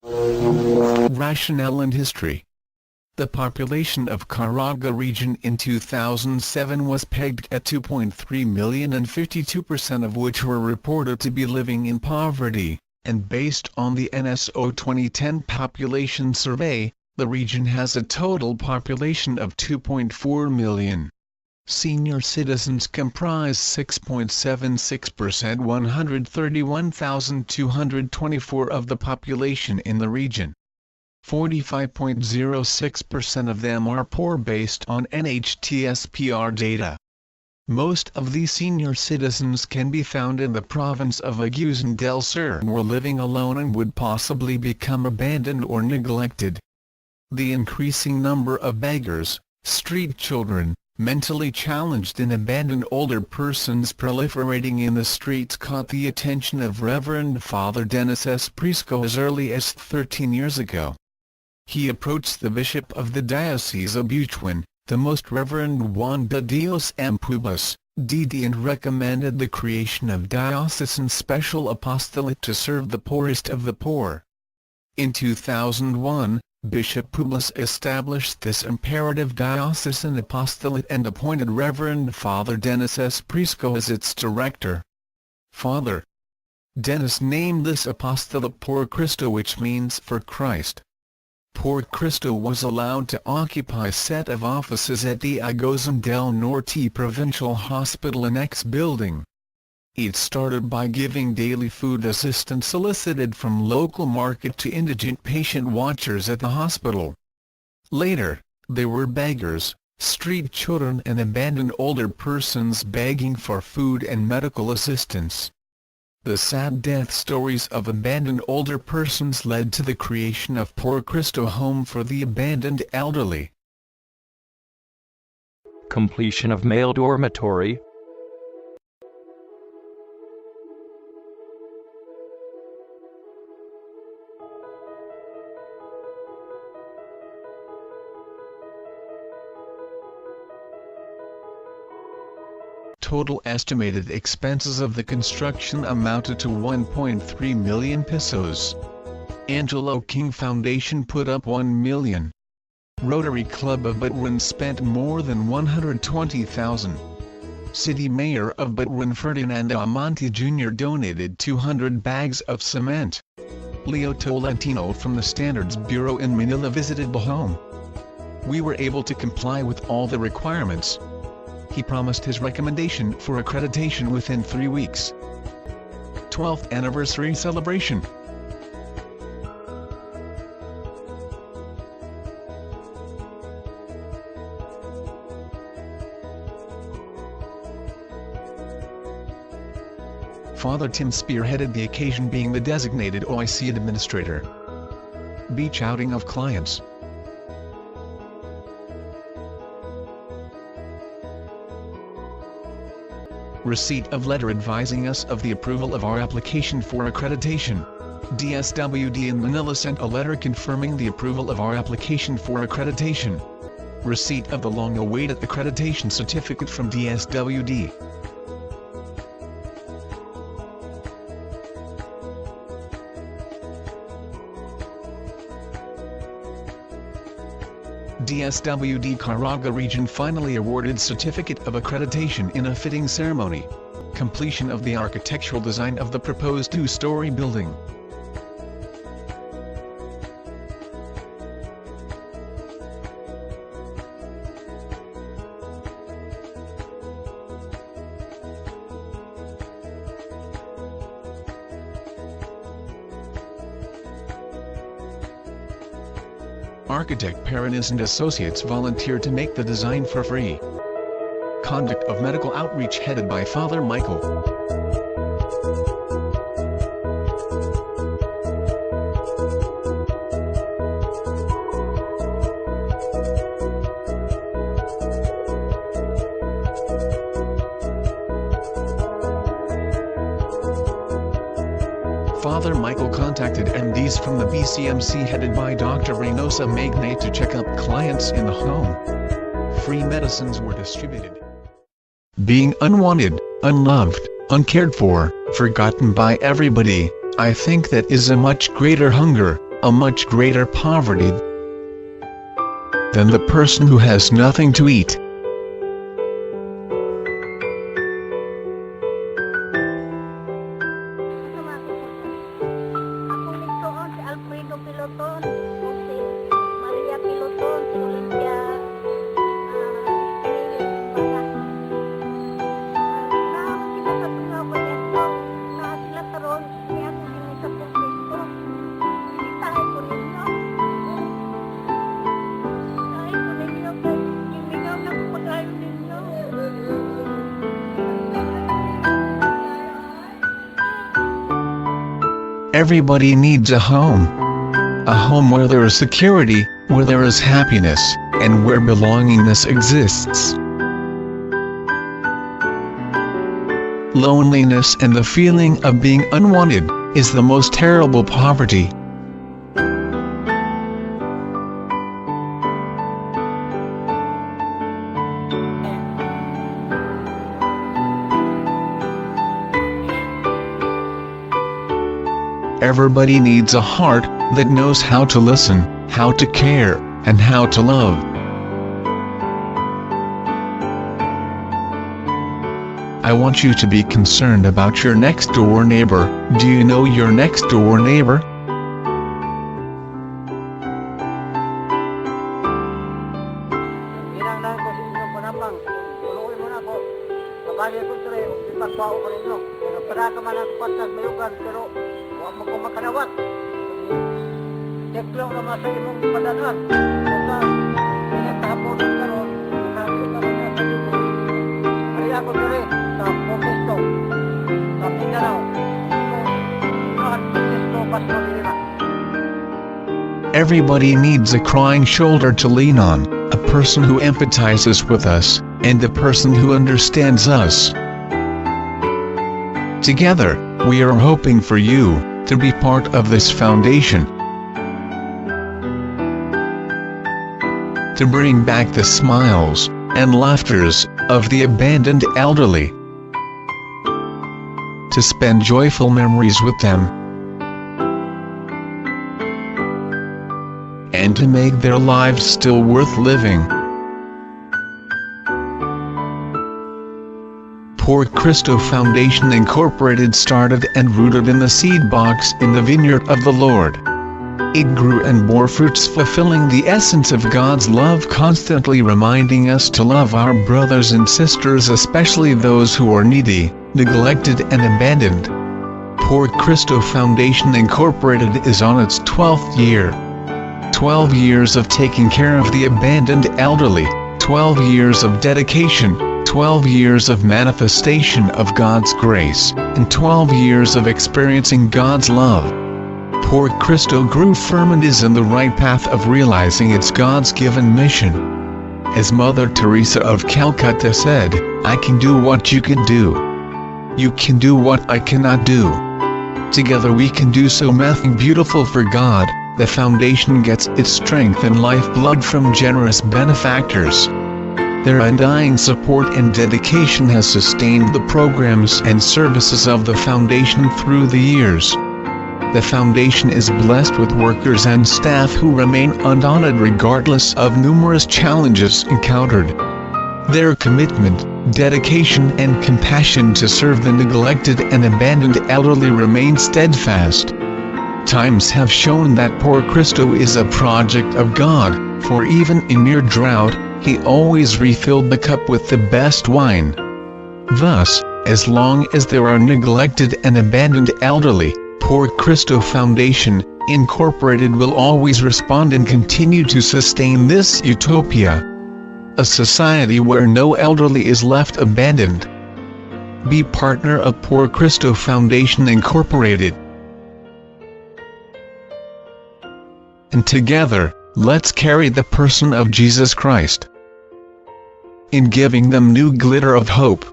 Rationale and history. The population of Caraga region in 2007 was pegged at 2.3 million, and 52% of which were reported to be living in poverty, and based on the NSO 2010 population survey, the region has a total population of 2.4 million. Senior citizens comprise 6.76%, 131,224 of the population in the region. 45.06% of them are poor based on NHTSPR data. Most of these senior citizens can be found in the province of Agusan del Sur, were living alone and would possibly become abandoned or neglected. The increasing number of beggars, street children, mentally challenged and abandoned older persons proliferating in the streets caught the attention of Reverend Father Dennis S. Prisco as early as 13 years ago. He approached the bishop of the Diocese of Butuan, the Most Reverend Juan de Dios Ampubas, D.D., and recommended the creation of diocesan special apostolate to serve the poorest of the poor. In 2001, Bishop Publius established this imperative diocesan apostolate and appointed Reverend Father Dennis S. Prisco as its director. Father Dennis named this apostolate Por Cristo, which means for Christ. Por Cristo was allowed to occupy a set of offices at the Agusan del Norte Provincial Hospital Annex building. It started by giving daily food assistance solicited from local market to indigent patient watchers at the hospital. Later, there were beggars, street children and abandoned older persons begging for food and medical assistance. The sad death stories of abandoned older persons led to the creation of Por Cristo Home for the abandoned elderly. Completion of male dormitory. Total estimated expenses of the construction amounted to 1.3 million pesos. Angelo King Foundation put up 1 million. Rotary Club of Butuan spent more than 120,000. City Mayor of Butuan Ferdinando Amonte Jr. donated 200 bags of cement. Leo Tolentino from the Standards Bureau in Manila visited the home. We were able to comply with all the requirements. He promised his recommendation for accreditation within 3 weeks. 12th Anniversary Celebration. Father Tim spearheaded the occasion, being the designated OIC administrator. Beach outing of clients. Receipt of letter advising us of the approval of our application for accreditation. DSWD in Manila sent a letter confirming the approval of our application for accreditation. Receipt of the long-awaited accreditation certificate from DSWD. DSWD Caraga region finally awarded Certificate of Accreditation in a fitting ceremony. Completion of the architectural design of the proposed two-story building. Architect Paranis and Associates volunteered to make the design for free. Conduct of medical outreach headed by Father Michael. Father Michael contacted MDs from the BCMC headed by Dr. Reynosa Magne to check up clients in the home. Free medicines were distributed. Being unwanted, unloved, uncared for, forgotten by everybody, I think that is a much greater hunger, a much greater poverty than the person who has nothing to eat. Everybody needs a home where there is security, where there is happiness, and where belongingness exists. Loneliness and the feeling of being unwanted is the most terrible poverty. Everybody needs a heart that knows how to listen, how to care, and how to love. I want you to be concerned about your next door neighbor. Do you know your next door neighbor? Everybody needs a crying shoulder to lean on, a person who empathizes with us, and a person who understands us. Together, we are hoping for you to be part of this foundation, to bring back the smiles and laughters of the abandoned elderly, to spend joyful memories with them, and to make their lives still worth living. Poor Cristo Foundation Incorporated started and rooted in the seed box in the vineyard of the Lord. It grew and bore fruits, fulfilling the essence of God's love, constantly reminding us to love our brothers and sisters, especially those who are needy, neglected and abandoned. Poor Cristo Foundation Incorporated is on its 12th year. 12 years of taking care of the abandoned elderly, 12 years of dedication, 12 years of manifestation of God's grace, and 12 years of experiencing God's love. Poor Cristo grew firm and is in the right path of realizing its God's given mission. As Mother Teresa of Calcutta said, "I can do what you can do. You can do what I cannot do. Together we can do so nothing beautiful for God." The foundation gets its strength and lifeblood from generous benefactors. Their undying support and dedication has sustained the programs and services of the foundation through the years. The foundation is blessed with workers and staff who remain undaunted regardless of numerous challenges encountered. Their commitment, dedication and compassion to serve the neglected and abandoned elderly remain steadfast. Times have shown that poor Cristo is a project of God, for even in near drought, he always refilled the cup with the best wine. Thus, as long as there are neglected and abandoned elderly, Poor Cristo Foundation, Incorporated will always respond and continue to sustain this utopia. A society where no elderly is left abandoned. Be partner of Poor Cristo Foundation Incorporated. And together, let's carry the person of Jesus Christ in giving them new glitter of hope.